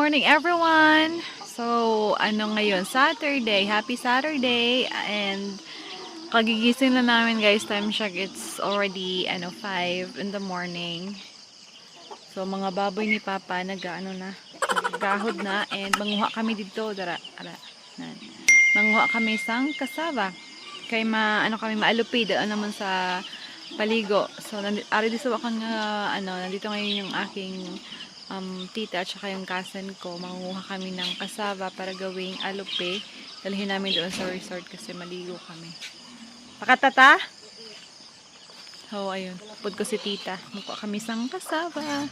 morning everyone! So, ngayon? Saturday. Happy Saturday! And, kagigising na namin guys. Time check. It's already, 5 in the morning. So, mga baboy ni Papa, nagagahod na. And, manguha kami dito. Manguha kami sang kasaba. Kay kami maalupi. Doon naman sa paligo. So, dito nandito ngayon yung aking tita at saka yung cousin ko. Manguha kami ng kasaba para gawing alupe. Dalhin namin doon sa resort kasi maligo kami. Pakatata? Oo, ayun. Pud ko si tita. Mukha kami sang kasaba.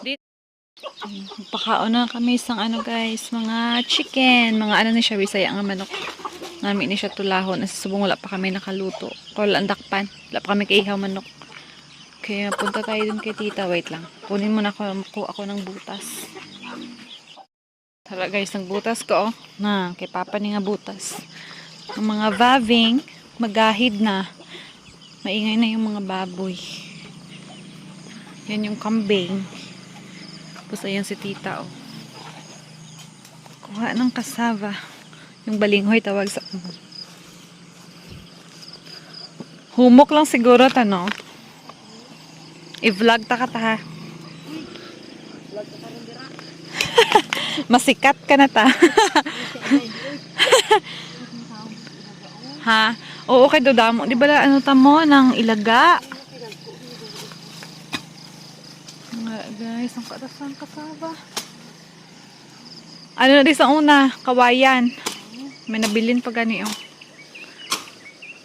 Dito. Pakaon na kami sang guys. Mga chicken. Mga na siya. Bisaya nga manok. Namin ni siya tulahon. Nasasubong wala pa kami nakaluto. Kol andakpan. Wala pa kami kaihaw manok. Kaya punta tayo dun kay tita. Wait lang. Kunin mo na ako ng butas. Tara guys, ng butas ko. Kay Papa ni nga butas. Ang mga vaving, magahid na. Maingay na yung mga baboy. Yan yung kambing. Tapos ayan si tita. Kuha ng kasava. Yung balinghoy tawag sa humok lang siguro tano. I-vlog ta ka ta ha. Masikat ka na ta. Ha? Oo, kay dodamo. Di ba mo ng ilaga? Guys, ang katasang kasaba. Na di sa una? Kawayan. May nabilin pa gani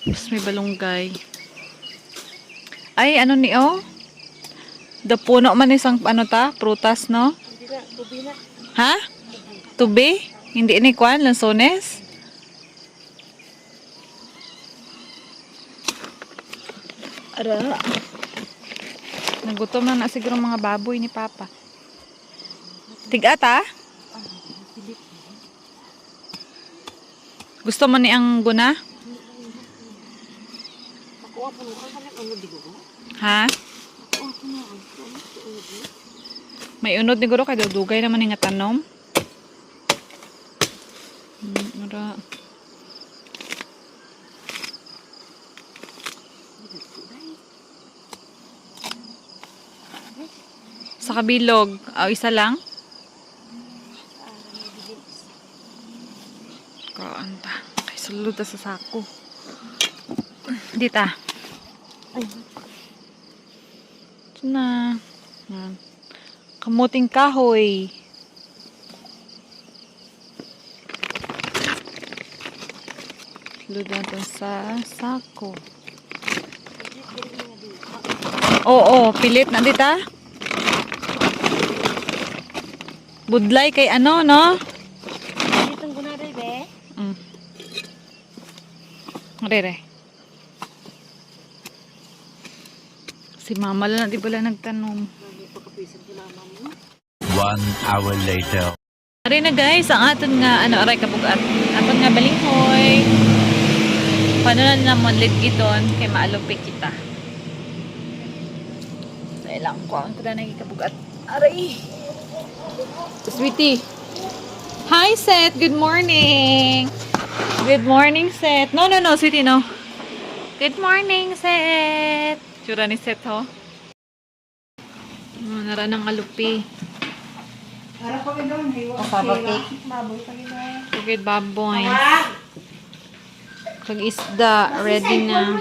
Tapos may balunggay. Ay, ni puno man isang prutas, no? Ha? Tubi? Hindi ini kwan, lansones? Ara. Nagutom na siguro mga baboy ni Papa. Tigata? Gusto mo ni ang guna? Ha? May unod ni guro kay dugay naman nga tanom. Ara. Sa kabilog, isa lang. Kaanta. Kay sulod sa sako. Dita. Ito na. Kamuting kahoy. Sulod natin sa sako. Oo, pilit na dita. Budlay kay no? Itong gunari, be? Re. Si mama lang di pala nagtanong. 1 hour later. Ari na guys, ang aton nga aray kabugat. Aton nga balinghoy. Paano na naman lit giton kay maalupi kita. Dahil lang ko ang tada nagikabugat. Aray. Sweetie. Hi Seth, good morning. Good morning Seth. No, sweetie no. Good morning Seth. Tsura ni Seth ho. Nara ng alupi. Para pa doon, baboy pa doon. Pagkit baboy. Kag isda, ready na.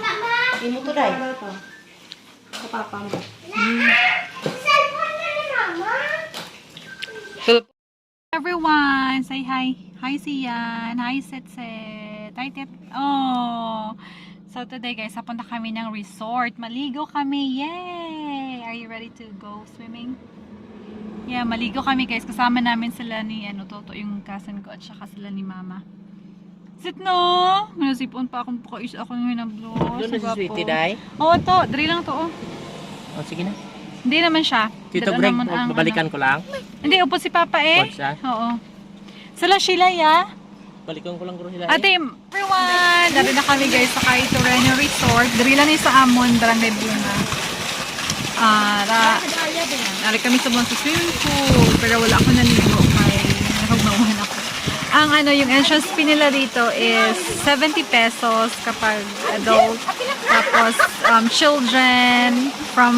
Imo to dai. Sa papa mo. So, everyone, say hi. Hi Sian. Hi Set. Hi Tet. Oh. So today guys, papunta kami ng resort. Maligo kami. Yay! Are you ready to go swimming? Yeah, maligo kami guys. Kasama namin sila ni Toto, yung cousin ko at saka sila ni Mama. Sit no? Nasipon pa akong puka ako ngayon ng blues. Doon na si Sweetie Day? Oo, to. Dali lang to. Sige na. Hindi naman siya. Tito Greg, babalikan ko lang. Hindi, upo si Papa eh. Oo. Sila Sheila ya. Balikan ko lang guro sila. Ate, everyone! Dari na kami guys sa Kaito Reno Resort. Dari lang sa Amon, Barangay Bunga. Nari kami sa mga swimming pool, pero wala ako naligo kay nakagmawahan ako. Ang yung entrance fee nila dito is 70 pesos kapag adult. Tapos, children from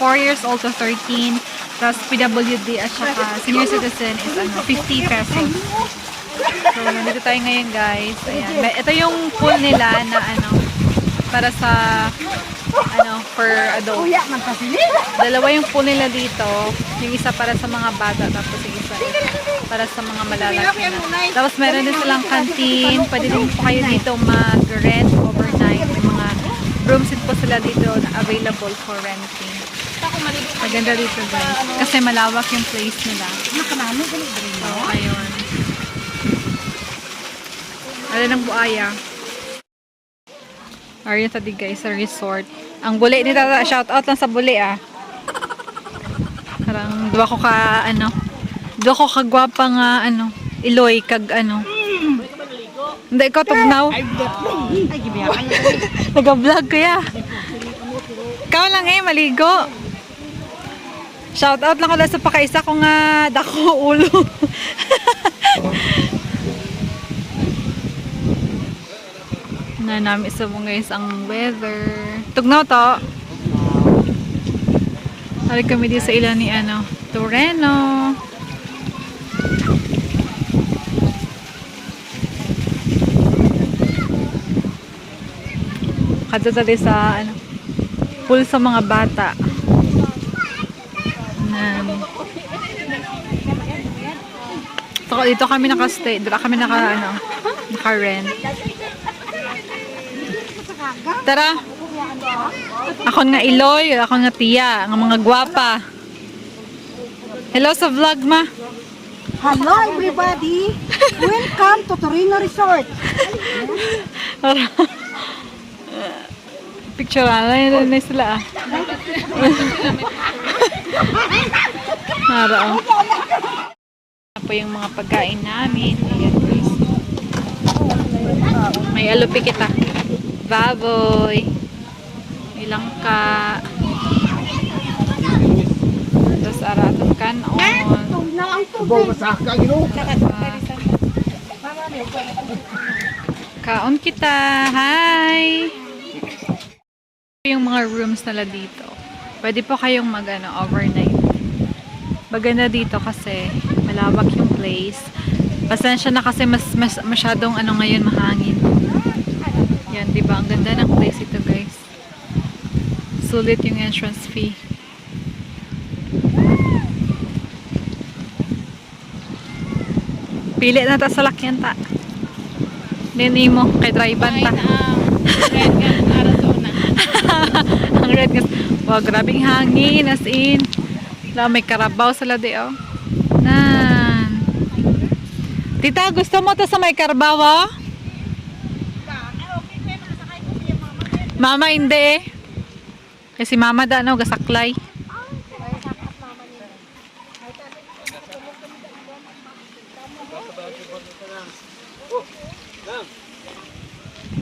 4 years old to 13. Tapos, PWD at saka senior citizen is 50 pesos. So, nandito tayo ngayon, guys. Ayan. Ito yung pool nila na para sa for adult. Dalawa yung pool nila dito. Yung isa para sa mga bata, tapos yung isa para sa mga malalaki na. Tapos meron din silang canteen. Pwede din po kayo dito mag-rent overnight. May mga rooms din po sila dito na available for renting. Maganda dito, guys. Kasi malawak yung place nila. So, ayun. Ano ng buaya? Ayun tadi guys, sa resort. Ang buli ni Tata, shout out lang sa buli Parang duwa ko kagwapa nga Iloy kag Hindi ko tugnaw. Nag-vlog kaya. Ikaw lang maligo. Shout out lang ko lang sa pakaisa ko nga dako ulo. Na namin sa mga guys ang weather. Tugnaw to. Hari kami dito sa ilan ni Toreno. Kadto tadi sa pool sa mga bata. So, dito kami naka-stay. Dito kami naka-rent. Tara. Ako nga Iloy, ako nga Tia, ang mga gwapa. Hello sa vlog, ma. Hello everybody! Welcome to Torino Resort! Picture na sila Nara po yung mga pagkain namin. Ayan guys. May alupi kita. Baboy. May langka. Tapos aratong kanon. Kaon kita. Hi! Yung mga rooms nila dito. Pwede po kayong overnight. Maganda dito kasi malawak yung place. Pasensya na kasi masyadong ngayon mahangin. Yan, diba? Ang ganda ng place ito, guys. Sulit yung entrance fee. Pili na ta sa lakyan ta. Nini mo, kay driver ta. Red gun, Arizona. Ang red gas. Wow, grabing hangin. As in. May karabaw sila di, oh. Nan. Tita, gusto mo to sa may karabaw, oh? Mama, hindi. Kasi mama gasaklay.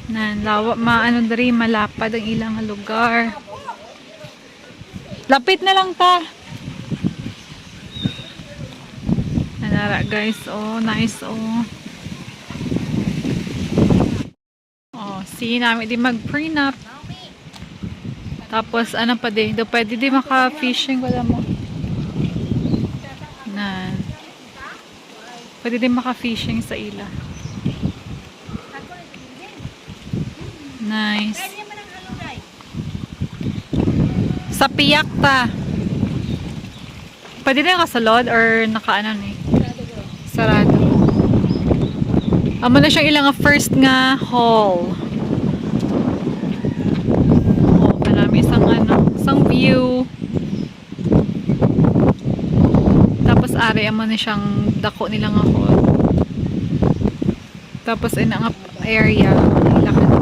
Nan, dari malapad ang ilang lugar. Lapit na lang ta. Nanara guys, oh, nice oh. Oh, see namin di mag-prenup. Tapos pa di, pwede di maka-fishing wala mo. Nan. Pwede di maka-fishing sa ila. Nice. Sa piyak ta. Pwede na nakasalod or sarado. Amo na siyang ilang first nga hall. Oh, marami isang view. Tapos amo na siyang dako nila nga hall. Tapos nga area, ilakad